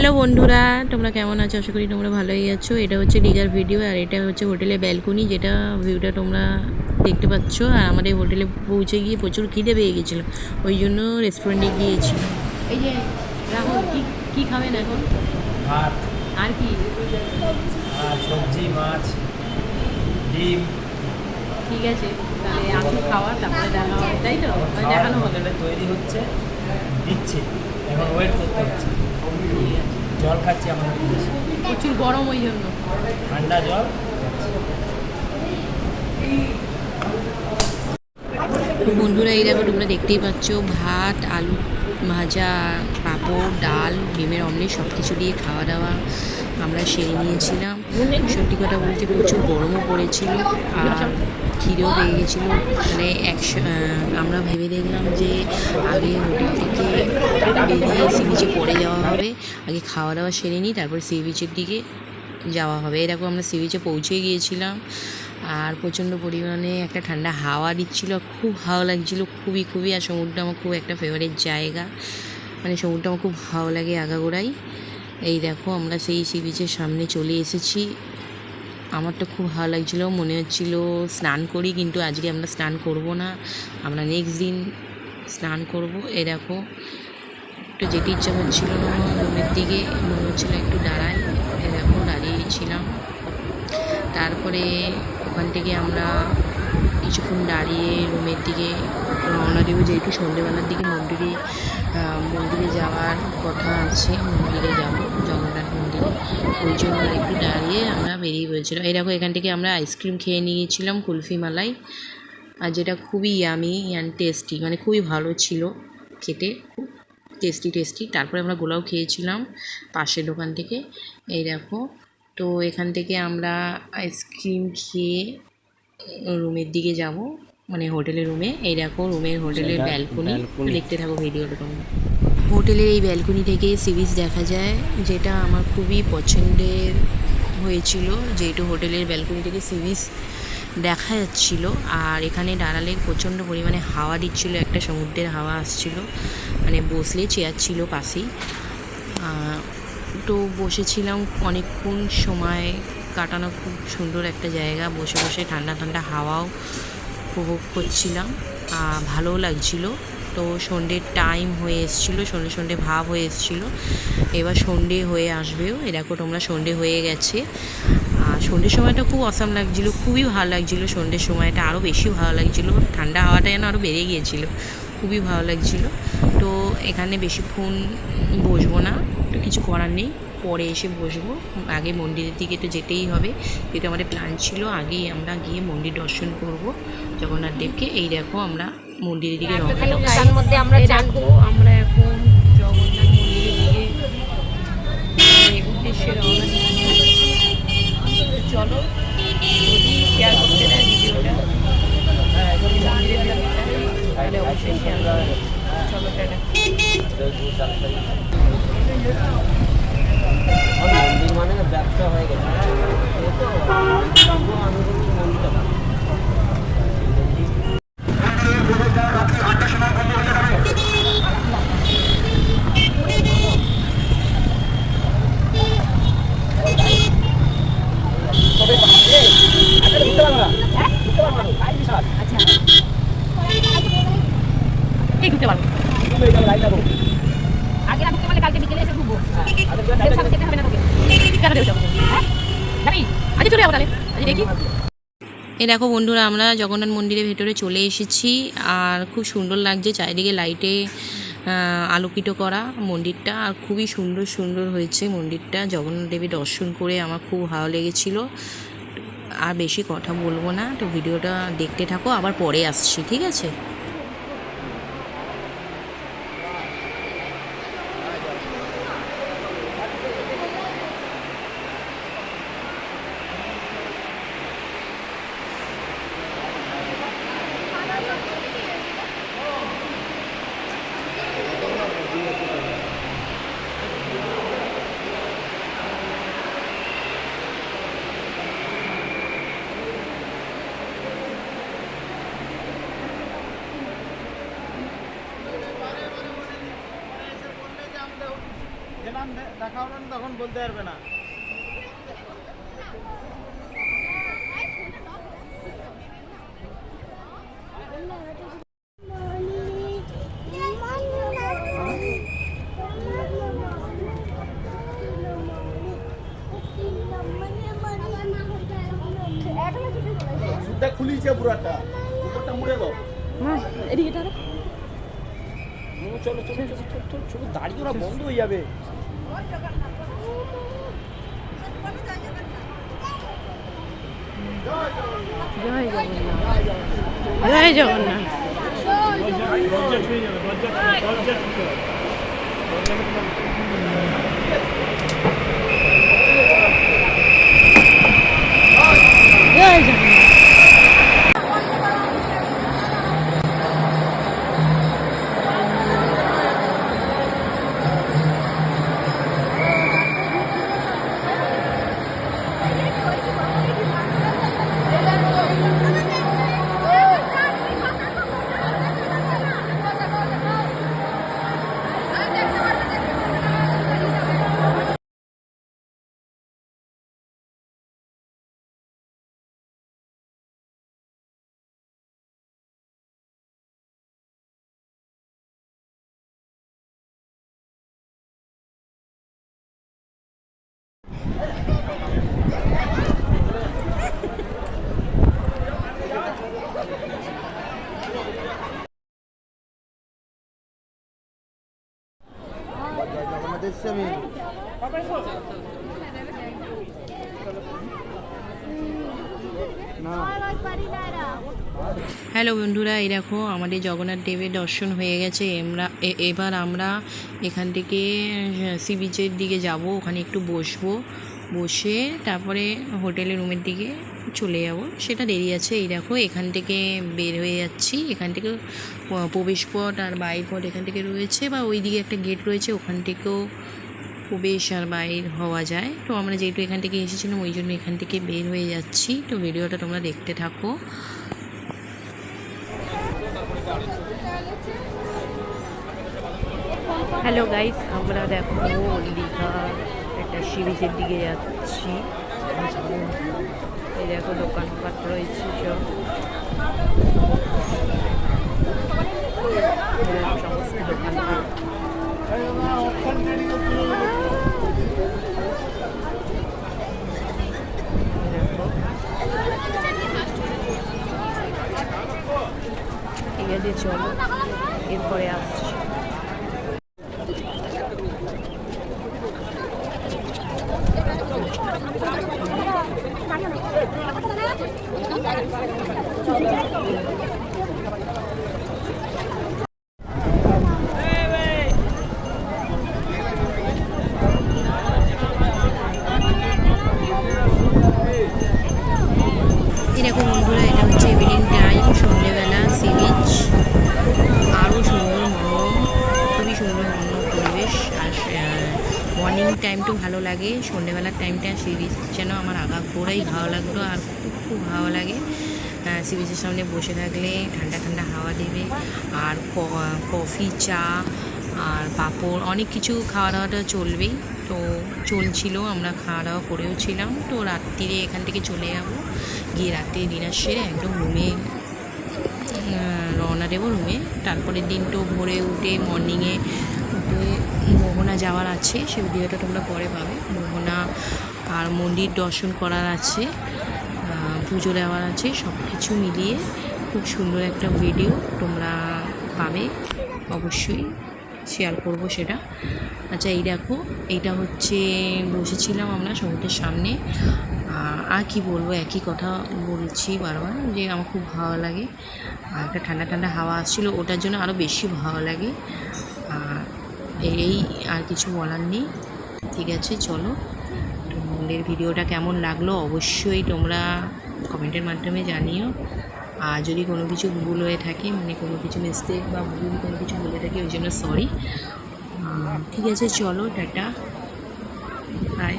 Hello বন্ধুরা, তোমরা কেমন আছো? আশা করি তোমরা ভালোই আছো। এটা হচ্ছে দীঘার ভিডিও আর এটা হচ্ছে হোটেলের ব্যালকনি, যেটা ভিউটা তোমরা দেখতে পাচ্ছ। আর আমাদের হোটেলে পৌঁছে গিয়ে প্রচুর খিদে পেয়ে গেছিলো, ওই জন্য রেস্টুরেন্টে গিয়েছিলাম। এই যে রাহুল, কি খাবেন এখন? ভাত আর কি? আর সবজি, মাছ, ডিম। ঠিক আছে, তাহলে আসুন খাওয়া, তারপরে দেখা হবে, তাই তো? দেখানো হবে। হোটেলে তৈরি হচ্ছে, দিচ্ছে, এখন ওয়েট করতে হচ্ছে। ঠিক আছে, জল খাচ্ছি আমাদের প্রচুর গরম ওই জন্য। ঠান্ডা জল। বন্ধুরা এই দেখো, তোমরা দেখতেই পাচ্ছ ভাত, আলু ভাজা, পাঁপড়, ডাল, ডিমের অমলেট সব কিছু দিয়ে খাওয়া দাওয়া আমরা সেরে নিয়েছিলাম। সত্যি কথা বলতে প্রচুর গরমও পড়েছিল আর খিদেও পেয়ে গেছিলো। মানে আমরা ভেবে দেখলাম যে আগে হোটেল থেকে বেরিয়ে সি বিচে পরে যাওয়া হবে, আগে খাওয়া দাওয়া সেরে নিই, তারপর সি বিচের দিকে যাওয়া হবে। এরকম আমরা সি বিচে পৌঁছে গিয়েছিলাম আর প্রচণ্ড পরিমাণে একটা ঠান্ডা হাওয়া দিচ্ছিল, খুব ভালো লাগছিলো, খুবই। আর সমুদ্র আমার খুব একটা ফেভারিট জায়গা, মানে সমুদ্র আমার খুব ভালো লাগে আগাগোড়াই। এই দেখো আমরা সেই সি বিচের সামনে চলে এসেছি। আমার তো খুব ভালো লাগছিলো, মনে হচ্ছিলো স্নান করি, কিন্তু আজকে আমরা স্নান করব না, আমরা নেক্সট দিন স্নান করব। এই দেখো একটু যেতে ইচ্ছা করছিল না রুমের দিকে, মনে হচ্ছিলো একটু দাঁড়াই। এই দেখো দাঁড়িয়েছিলাম, তারপরে ওখান থেকে আমরা কিছুক্ষণ দাঁড়িয়ে রুমের দিকে রওনা দেবো, যেহেতু সন্ধ্যেবেলার দিকে মন্দিরে যাওয়ার কথা আছে, মন্দিরে যাব জগন্নাথ মন্দিরে, ওই জন্য একটু দাঁড়িয়ে আমরা বেরিয়ে পড়েছিলাম। এই দেখো এখান থেকে আমরা আইসক্রিম খেয়ে নিয়েছিলাম, কুলফি মালাই, আর যেটা খুবই ইয়ামি অ্যান্ড টেস্টি, মানে খুবই ভালো ছিল খেতে, খুব টেস্টি। তারপরে আমরা গোলাও খেয়েছিলাম পাশের দোকান থেকে। এই দেখো, তো এখান থেকে আমরা আইসক্রিম খেয়ে রুমের দিকে যাব, মানে হোটেলের রুমে। এই দেখো হোটেলের ব্যালকনি, দেখতে থাকো ভিডিওটা তোমরা। হোটেলের এই ব্যালকনি থেকে সি বিচ দেখা যায়, যেটা আমার খুবই পছন্দের হয়েছিল, যেহেতু হোটেলের ব্যালকনি থেকে সি বিচ দেখা যাচ্ছিল। আর এখানে দাঁড়ালে প্রচণ্ড পরিমাণে হাওয়া দিচ্ছিল, একটা সমুদ্রের হাওয়া আসছিল, মানে বসলে চেয়ার ছিল পাশেই, তো বসেছিলাম অনেকক্ষণ সময় কাটানো, খুব সুন্দর একটা জায়গা, বসে ঠান্ডা হাওয়াও উপভোগ করছিলাম, ভালোও লাগছিলো। তো সন্ধ্যের টাইম হয়ে এসেছিলো, সন্ধ্যে ভাব হয়ে এসেছিলো, এবার সন্ধ্যে হয়ে আসবেও। এরকম তোমরা সন্ধ্যে হয়ে গেছে, আর সন্ধ্যের সময়টা খুব অসাম লাগছিলো, খুবই ভালো লাগছিলো, সন্ধ্যের সময়টা আরও বেশি ভালো লাগছিলো, ঠান্ডা হাওয়াটা যেন আরও বেড়ে গিয়েছিলো, খুবই ভালো লাগছিলো। তো এখানে বেশিক্ষণ বসবো না, তো কিছু করার নেই, পরে এসে বসবো। আগে মন্দিরের দিকে তো যেতেই হবে, যেটা আমাদের প্ল্যান ছিল, আগেই আমরা গিয়ে মন্দির দর্শন করব জগন্নাথ দেবকে। এই দেখো আমরা মন্দিরের দিকে রওনা দিচ্ছি। তার মধ্যে আমরা দেখো আমরা এখন জগন্নাথ মন্দিরের দিকে উদ্দেশ্যে রওনা দিচ্ছি। চলো, যদি শেয়ার করতে দেয় ভিডিওটা মন্দিরের দিকে, তাহলে অবশ্যই শেয়ার করো। চলো টাটা। মন্দির মানে ব্যবসা হয়ে গেছে। আমি বলছি মন্দিরটা ভালো। এই ঢুকতে পারবো, আগে না ঢুকতে পারলে কালকে বিকেলে এসে ঢুকবো। সাথে যেতে হবে না তোকে। কেন দেবে যাবো? হ্যাঁ যাবি? আজকে চলে যাবো তাহলে, আজ দেখি। এই দেখো বন্ধুরা, আমরা জগন্নাথ মন্দিরের ভেতরে চলে এসেছি, আর খুব সুন্দর লাগছে, চারিদিকে লাইটে আলোকিত করা মন্দিরটা, আর খুবই সুন্দর হয়েছে মন্দিরটা। জগন্নাথ দেবী দর্শন করে আমার খুব ভালো লেগেছিলো। আর বেশি কথা বলবো না, তো ভিডিওটা দেখতে থাকো, আবার পরে আসছি, ঠিক আছে? নাম দেখাও না, তখন বলতে পারবে না। সুদটা খুলিছে পুরাটা, উপরটা মুড়ে দাও। এদিকে ধরো। চলো চলো চলো চলো চলো চলো, দাঁড়িয়ে ওরা বন্ধ হয়ে যাবে। জয় জগন্নাথ, জয় জগন্নাথ। দরজা ছুঁয়ে যাবে, দরজা ছুঁয়ে যাবে। জয় জগন্নাথ। হ্যালো বন্ধুরা, এই দেখো আমাদের জগন্নাথ দেবের দর্শন হয়ে গেছে। এবার আমরা এখান থেকে সি বিচের দিকে যাব, ওখানে একটু বসে তারপরে হোটেলের রুমের দিকে চলে যাব, সেটা দেরি আছে। এই দেখো এখান থেকে বের হয়ে যাচ্ছি, এখান থেকে প্রবেশ পথ আর বাইর পথ এখান থেকে রয়েছে, বা ওই দিকে একটা গেট রয়েছে, ওখান থেকেও প্রবেশ আর বাইর হওয়া যায়। তো আমরা যেহেতু এখান থেকে এসেছিলাম ওই জন্য এখান থেকে বের হয়ে যাচ্ছি। তো ভিডিওটা তোমরা দেখতে থাকো। হ্যালো গাইস, আমরা দেখো দীঘা একটা সি বিচের দিকে যাচ্ছি। এই দেখো দোকানপাট রয়েছে সব, সমস্ত দোকানপাট। ঠিক আছে চলো, এরপরে আসছি। এরকম বন্ধুরা, এটা হচ্ছে ইভিনিং টাইম, সন্ধ্যেবেলা সি বিচ, আরও সুন্দর মনোরম, খুবই সুন্দর মনোরম পরিবেশ। আর মর্নিং টাইমটাও ভালো লাগে, সন্ধ্যেবেলার টাইমটা সি বিচ যেন আমার আগাগোড়াই ভালো লাগলো, আর খুব ভালো লাগে। সি বিচের সামনে বসে থাকলে ঠান্ডা ঠান্ডা হাওয়া দেবে, আর কফি, চা আর পাঁপড় অনেক কিছু খাওয়া দাওয়াটা চলবেই। তো চলছিল, আমরা খাওয়া দাওয়া করেও ছিলাম। তো রাত্রিরে এখান থেকে চলে যাব, গিয়ে রাত্রে ডিনার সেরে একদম রুমে রওনা দেবো রুমে। তারপরের দিন তো ভোরে উঠে মর্নিংয়ে উঠে মোহনা যাওয়ার আছে, সেই ভিডিওটা তোমরা পরে পাবে। মোহনা আর মন্দির দর্শন করার আছে, পুজো দেওয়ার আছে, সব কিছু মিলিয়ে খুব সুন্দর একটা ভিডিও তোমরা পাবে, অবশ্যই শেয়ার করব সেটা। আচ্ছা এই দেখো, এইটা হচ্ছে বসেছিলাম আমরা সমুদ্রের সামনে। আর কি বলবো, একই কথা বলছি বারবার, যে আমার খুব ভালো লাগে। আর একটা ঠান্ডা ঠান্ডা হাওয়া আসছিলো, ওটার জন্য আরও বেশি ভালো লাগে। এই আর কিছু বলার নেই। ঠিক আছে চলো, তোমাদের ভিডিওটা কেমন লাগলো অবশ্যই তোমরা কমেন্টের মাধ্যমে জানিও। আর যদি কোনো কিছু ভুল হয়ে থাকে, মানে কোনো কিছু মিস্টেক বা ভুল কোনো কিছু বলে থাকি, ওই জন্য সরি। ঠিক আছে চলো, টাটা, বাই।